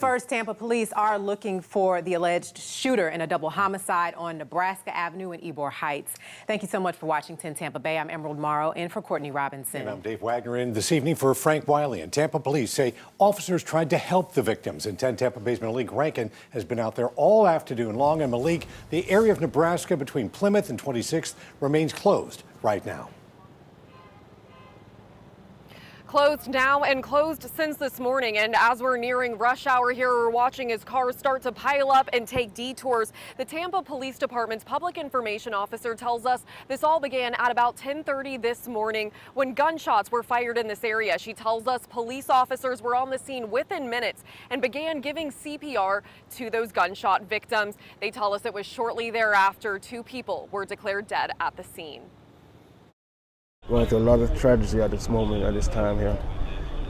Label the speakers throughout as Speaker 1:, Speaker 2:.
Speaker 1: First, Tampa police are looking for the alleged shooter in a double homicide on Nebraska Avenue in Ybor Heights. Thank you so much for watching 10 Tampa Bay. I'm Emerald Morrow in for Courtney Robinson.
Speaker 2: And I'm Dave Wagner in this evening for Frank Wiley. And Tampa police say officers tried to help the victims. And 10 Tampa Bay's Malik Rankin has been out there all afternoon long. And Malik, the area of Nebraska between Plymouth and 26th remains closed right now.
Speaker 3: Closed now and closed since this morning. And as we're nearing rush hour here, we're watching as cars start to pile up and take detours. The Tampa Police Department's public information officer tells us this all began at about 10:30 this morning when gunshots were fired in this area. She tells us police officers were on the scene within minutes and began giving CPR to those gunshot victims. They tell us it was shortly thereafter 2 people were declared dead at the scene.
Speaker 4: Going through a lot of tragedy at this moment, at this time here.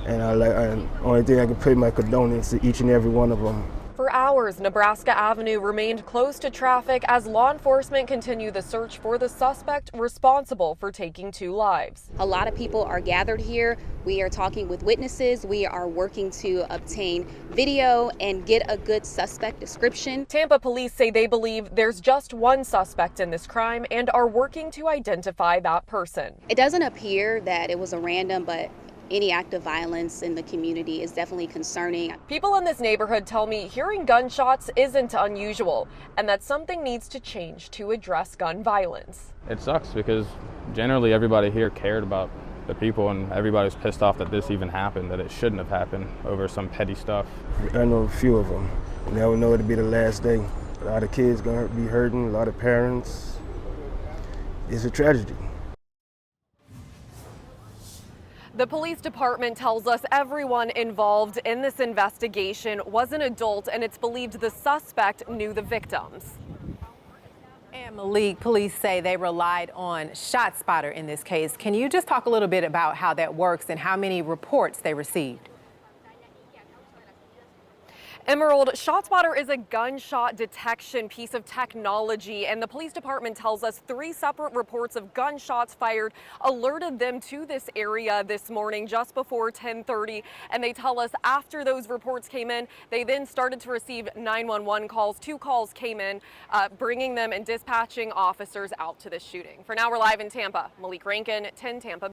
Speaker 4: And only thing I can pay my condolences to each and every one of them.
Speaker 3: For hours, Nebraska Avenue remained closed to traffic as law enforcement continued the search for the suspect responsible for taking 2 lives.
Speaker 5: A lot of people are gathered here. We are talking with witnesses. We are working to obtain video and get a good suspect description.
Speaker 3: Tampa police say they believe there's just one suspect in this crime and are working to identify that person.
Speaker 5: It doesn't appear that it was a random, but any act of violence in the community is definitely concerning.
Speaker 3: People in this neighborhood tell me hearing gunshots isn't unusual and that something needs to change to address gun violence.
Speaker 6: It sucks because generally everybody here cared about the people and everybody's pissed off that this even happened, that it shouldn't have happened over some petty stuff.
Speaker 4: I know a few of them. You never know it'll be the last day. A lot of kids gonna be hurting, a lot of parents. It's a tragedy.
Speaker 3: The police department tells us everyone involved in this investigation was an adult, and it's believed the suspect knew the victims.
Speaker 1: And Malik, police say they relied on ShotSpotter in this case. Can you just talk a little bit about how that works and how many reports they received?
Speaker 3: Emerald, ShotSpotter is a gunshot detection piece of technology, and the police department tells us 3 separate reports of gunshots fired alerted them to this area this morning just before 10:30. And they tell us after those reports came in, they then started to receive 911 calls. 2 calls came in, bringing them and dispatching officers out to this shooting. For now, we're live in Tampa. Malik Rankin, 10 Tampa.